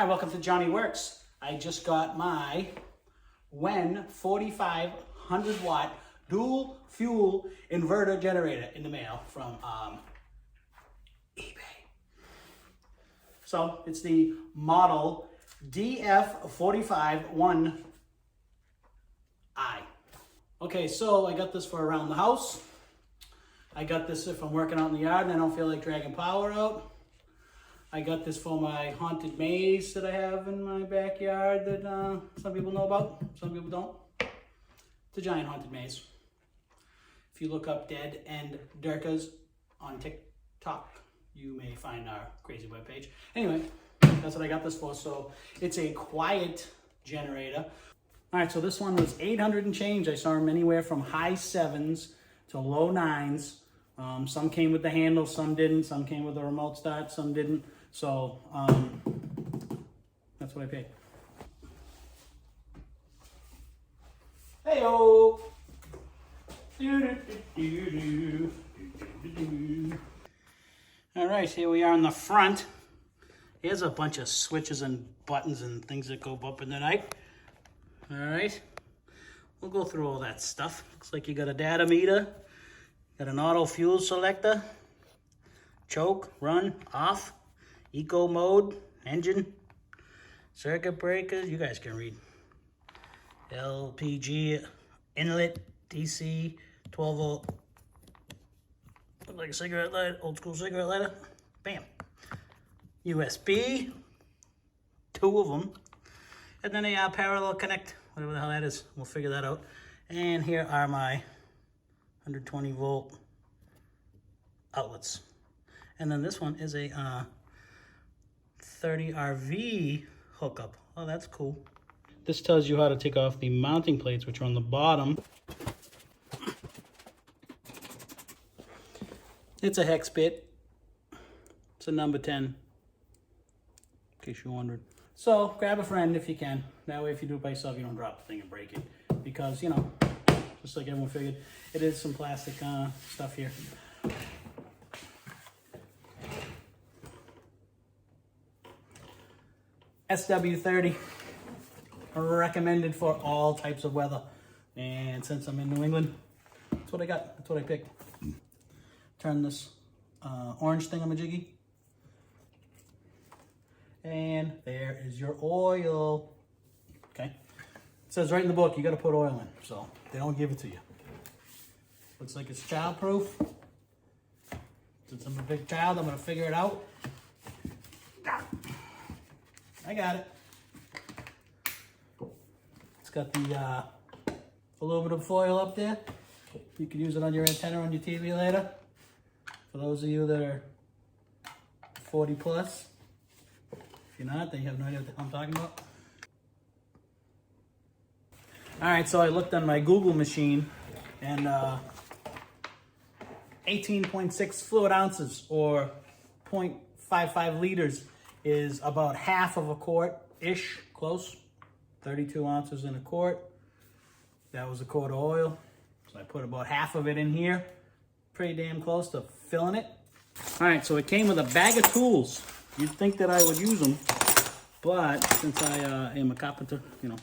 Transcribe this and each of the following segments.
Hi, welcome to Johnny Works. I just got my WEN 4500 watt dual fuel inverter generator in the mail from eBay. So it's the model DF451i. Okay, so I got this for around the house. I got this if I'm working out in the yard and I don't feel like dragging power out. I got this for my haunted maze that I have in my backyard that some people know about, some people don't. It's a giant haunted maze. If you look up Dead End Durkas on TikTok, you may find our crazy webpage. Anyway, that's what I got this for. So it's a quiet generator. All right, so this one was 800 and change. I saw them anywhere from high 7s to low 9s. Some came with the handle, some didn't. Some came with a remote start, some didn't. So that's what I paid. Hey-o! All right, here we are in the front. Here's a bunch of switches and buttons and things that go up in the night. All right, we'll go through all that stuff. Looks like you got a data meter, got an auto fuel selector, choke, run, off, eco mode, engine, circuit breakers, you guys can read. LPG, inlet, DC, 12 volt, look like a cigarette lighter, old school cigarette lighter, bam. USB, 2 of them, and then a parallel connect, whatever the hell that is, we'll figure that out. And here are my 120 volt outlets. And then this one is a 30 RV hookup. Oh, that's cool. This tells you how to take off the mounting plates, which are on the bottom. It's a hex bit. It's a number 10, in case you're wondering. So grab a friend if you can. That way if you do it by yourself, you don't drop the thing and break it. Because, you know, just like everyone figured, it is some plastic stuff here. SW30, recommended for all types of weather. And since I'm in New England, that's what I got, that's what I picked. Turn this orange thingamajiggy. And there is your oil. Okay. It says right in the book, you got to put oil in, so they don't give it to you. Looks like it's childproof. Since I'm a big child, I'm going to figure it out. I got it. It's got the aluminum foil up there. You can use it on your antenna on your TV later. For those of you that are 40 plus. If you're not, then you have no idea what the hell I'm talking about. All right, so I looked on my Google machine, and 18.6 fluid ounces, or 0.55 liters, is about half of a quart-ish, close. 32 ounces in a quart. That was a quart of oil. So I put about half of it in here. Pretty damn close to filling it. All right, so it came with a bag of tools. You'd think that I would use them, but since I am a carpenter, you know,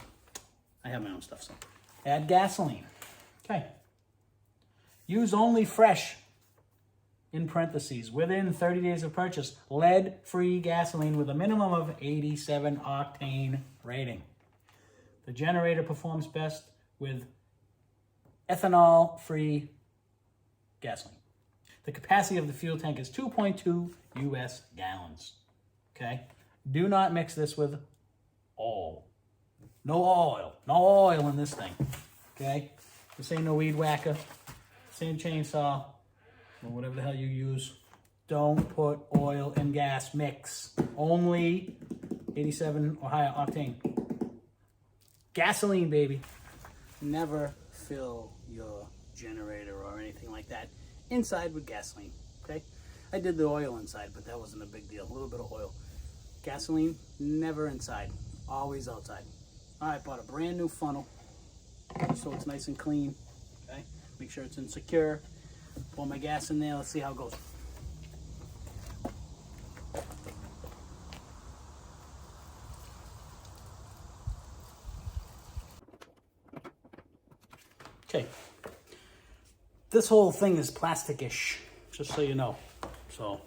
I have my own stuff, so. Add gasoline. Okay. Use only fresh, in parentheses, within 30 days of purchase, lead-free gasoline with a minimum of 87 octane rating. The generator performs best with ethanol-free gasoline. The capacity of the fuel tank is 2.2 US gallons. Okay? Do not mix this with oil. No oil. No oil in this thing. Okay? This ain't no weed whacker. This ain't chainsaw. Or whatever the hell you use. Don't put oil and gas mix. Only 87 or higher octane. Gasoline, baby. Never fill your generator or anything like that inside with gasoline. Okay? I did the oil inside, but that wasn't a big deal. A little bit of oil. Gasoline, never inside. Always outside. All right, bought a brand new funnel. So it's nice and clean. Okay? Make sure it's insecure. Pour my gas in there. Let's see how it goes. Okay. This whole thing is plastic-ish, just so you know. So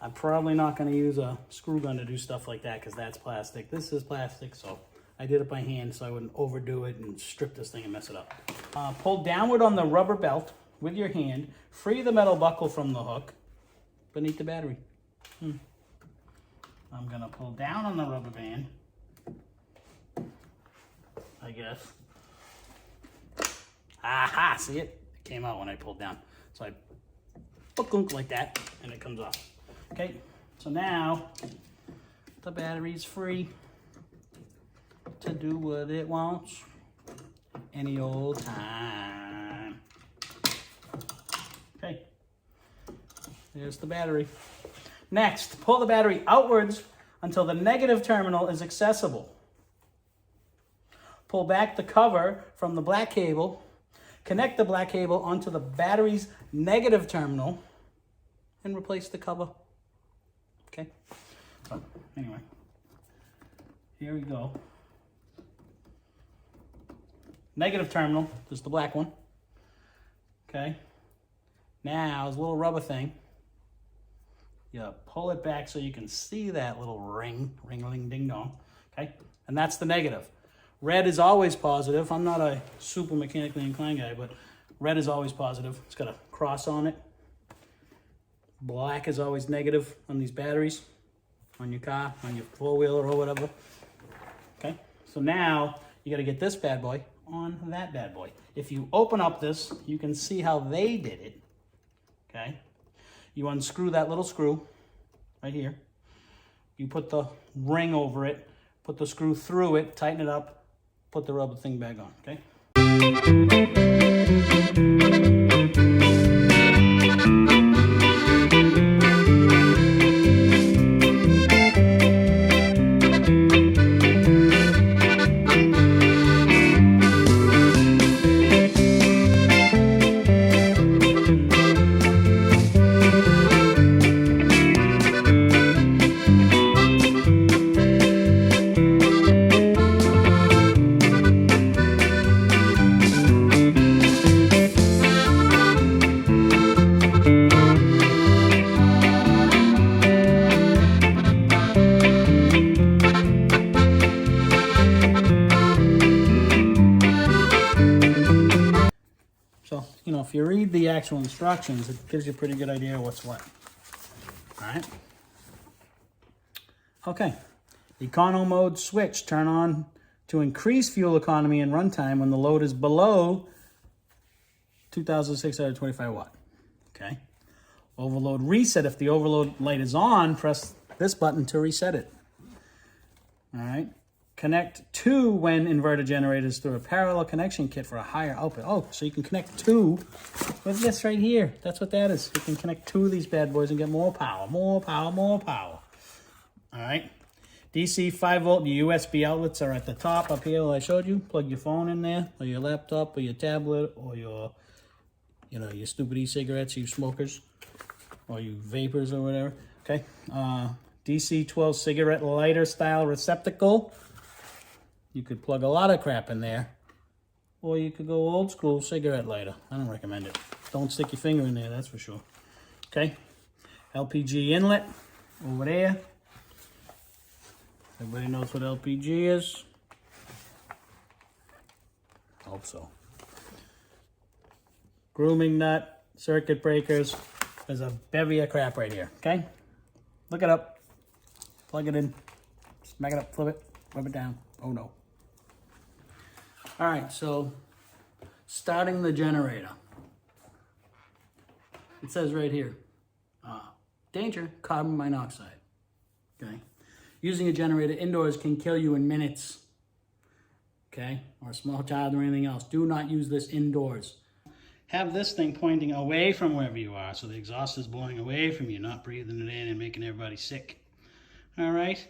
I'm probably not going to use a screw gun to do stuff like that because that's plastic. This is plastic, so I did it by hand so I wouldn't overdo it and strip this thing and mess it up. Pull downward on the rubber belt with your hand. Free the metal buckle from the hook beneath the battery. I'm going to pull down on the rubber band, I guess. Aha, see it? It came out when I pulled down. So I book like that and it comes off. Okay, so now the battery's free to do what it wants any old time. Okay, there's the battery. Next, pull the battery outwards until the negative terminal is accessible. Pull back the cover from the black cable. Connect the black cable onto the battery's negative terminal and replace the cover. Okay, so anyway, here we go. Negative terminal, just the black one. Okay, now this little rubber thing, you pull it back so you can see that little ring-a-ling ding dong. Okay, and that's the negative. Red is always positive. I'm not a super mechanically inclined guy, but red is always positive. It's got a cross on it. Black is always negative on these batteries, on your car, on your four-wheeler or whatever. Okay, so now you got to get this bad boy on that bad boy. If you open up this, you can see how they did it. Okay, you unscrew that little screw right here. You put the ring over it, put the screw through it, tighten it up, put the rubber thing back on, okay? So, you know, if you read the actual instructions, it gives you a pretty good idea of what's what. All right. Okay. Econo mode switch. Turn on to increase fuel economy and runtime when the load is below 2,625 watt. Okay. Overload reset. If the overload light is on, press this button to reset it. All right. Connect two when inverter generators through a parallel connection kit for a higher output. Oh, so you can connect two with this right here. That's what that is. You can connect two of these bad boys and get more power, more power, more power. All right. DC 5 volt, your USB outlets are at the top up here I showed you. Plug your phone in there, or your laptop, or your tablet, or your, you know, your stupid e-cigarettes, you smokers, or you vapors or whatever. Okay. DC 12 cigarette lighter style receptacle. You could plug a lot of crap in there, or you could go old school cigarette lighter. I don't recommend it. Don't stick your finger in there, that's for sure. Okay, LPG inlet over there. Everybody knows what LPG is? Hope so. Grooming nut, circuit breakers. There's a bevy of crap right here, okay? Look it up, plug it in, smack it up, flip it, rub it down. Oh no. All right, so starting the generator. It says right here, danger, carbon monoxide, okay? Using a generator indoors can kill you in minutes, okay? Or a small child or anything else. Do not use this indoors. Have this thing pointing away from wherever you are, so the exhaust is blowing away from you, not breathing it in and making everybody sick, all right?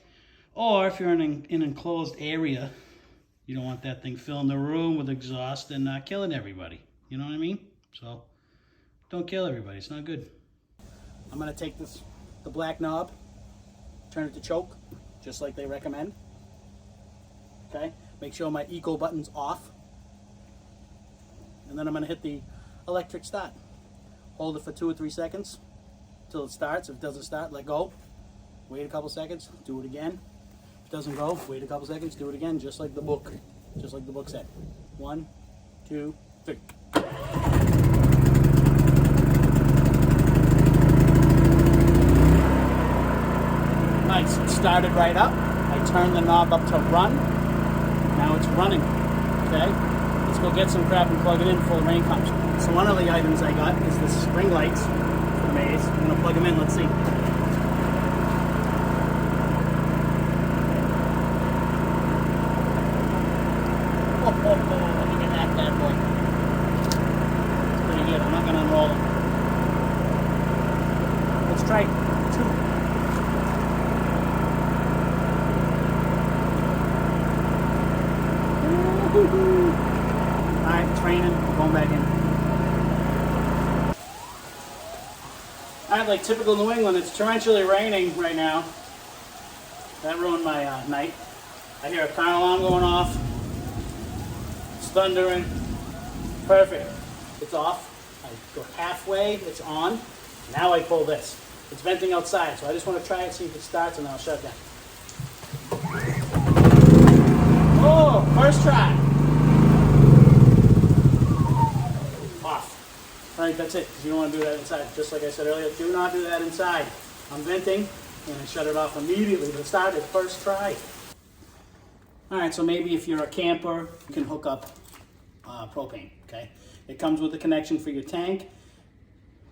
Or if you're in an enclosed area, you don't want that thing filling the room with exhaust and killing everybody. You know what I mean? So don't kill everybody. It's not good. I'm going to take the black knob, turn it to choke, just like they recommend. Okay? Make sure my eco button's off. And then I'm going to hit the electric start. Hold it for 2 or 3 seconds until it starts. If it doesn't start, let go. Wait a couple seconds, do it again. If it doesn't go, wait a couple seconds, do it again, just like the book said. 1, 2, 3. Nice, it started right up. I turned the knob up to run. Now it's running, okay? Let's go get some crap and plug it in before the rain comes. So one of the items I got is the spring lights for the maze. I'm gonna plug them in, let's see. Oh, look at that bad boy. Pretty good, I'm not gonna unroll them. Let's try 2. Alright, training, going back in. Alright, like typical New England, it's torrentially raining right now. That ruined my night. I hear a car alarm going off. It's thundering. Perfect. It's off. I go halfway, it's on. Now I pull this. It's venting outside, so I just want to try it, see if it starts, and then I'll shut it down. Oh, first try. Off. All right, that's it, because you don't want to do that inside. Just like I said earlier, do not do that inside. I'm venting, and I shut it off immediately, but it started first try. All right, so maybe if you're a camper, you can hook up propane, okay? It comes with a connection for your tank,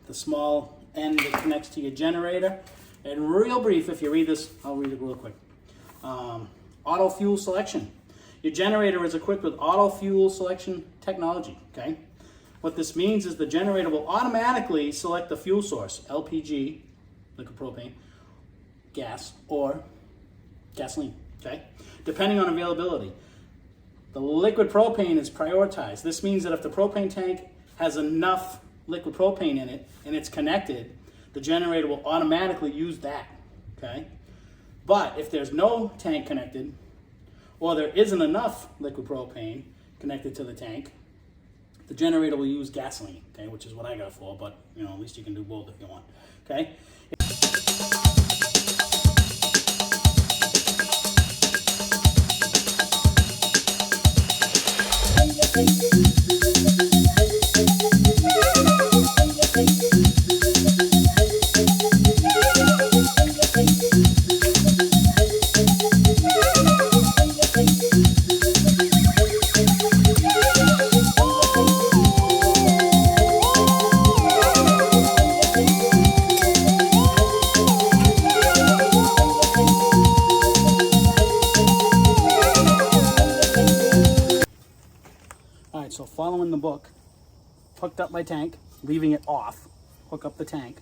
the small end that connects to your generator, and real brief, if you read this, I'll read it real quick. Auto fuel selection. Your generator is equipped with auto fuel selection technology, okay? What this means is the generator will automatically select the fuel source, LPG, liquid propane, gas, or gasoline, okay? Depending on availability. The liquid propane is prioritized. This means that if the propane tank has enough liquid propane in it and it's connected, the generator will automatically use that, okay? But if there's no tank connected, or there isn't enough liquid propane connected to the tank, the generator will use gasoline, okay, which is what I got for, but you know, at least you can do both if you want, okay? So following the book, hooked up my tank, leaving it off, hook up the tank.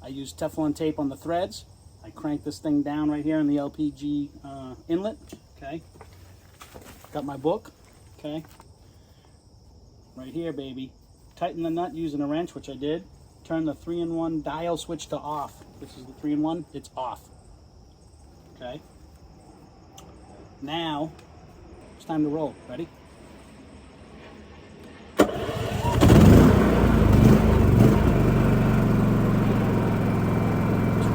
I use Teflon tape on the threads. I crank this thing down right here in the LPG inlet, okay? Got my book, okay? Right here, baby. Tighten the nut using a wrench, which I did. Turn the 3-in-1 dial switch to off. This is the 3-in-1, it's off, okay? Now, it's time to roll, ready?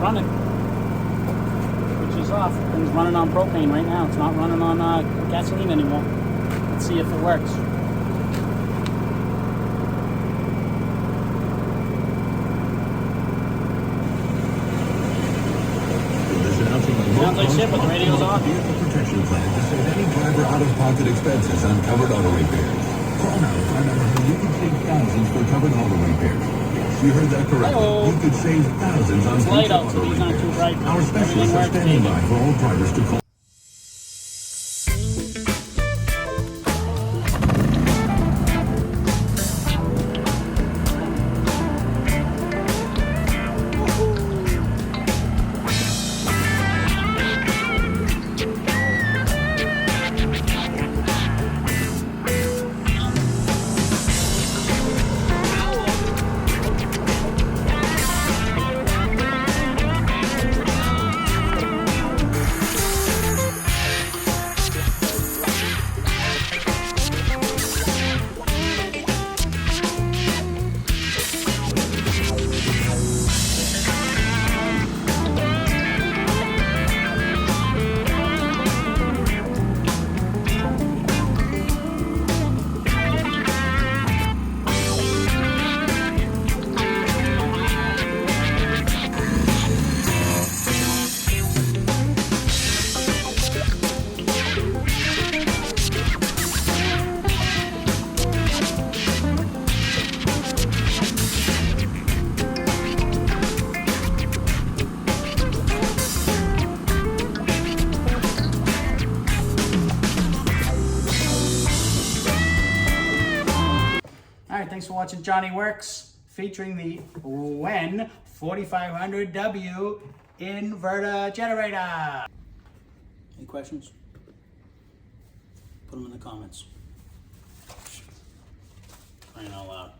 Running, which is off. It's running on propane right now. It's not running on gasoline anymore. Let's see if it works. Sounds like shit, but the radio's on. Vehicle protection plan to save any driver out-of-pocket expenses on covered auto repairs. Call now to find out how you can save thousands for covered auto repairs. You heard that correctly. Hello. You could save thousands on light future out, so auto these aren't too repairs. bright. Our specialists are standing by for all drivers to call. Thanks for watching Johnny Works, featuring the WEN 4500W inverter generator. Any questions? Put them in the comments. Crying out loud.